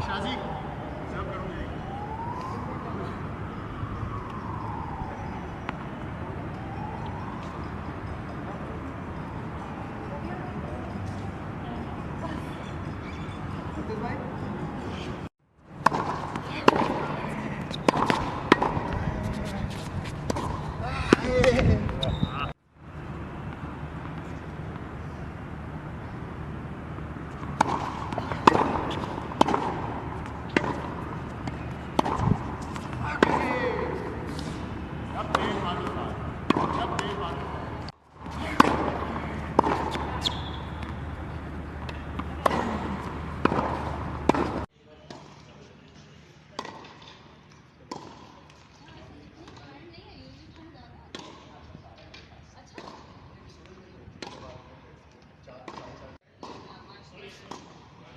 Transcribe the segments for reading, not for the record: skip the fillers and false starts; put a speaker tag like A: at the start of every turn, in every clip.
A: शाजी सब करूँगी।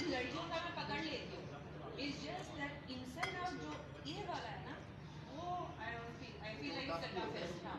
B: लड़कियों का मैं पकड़ लेती हूँ। It's just that inside out जो ये वाला है ना, वो I feel like it's the toughest. हाँ,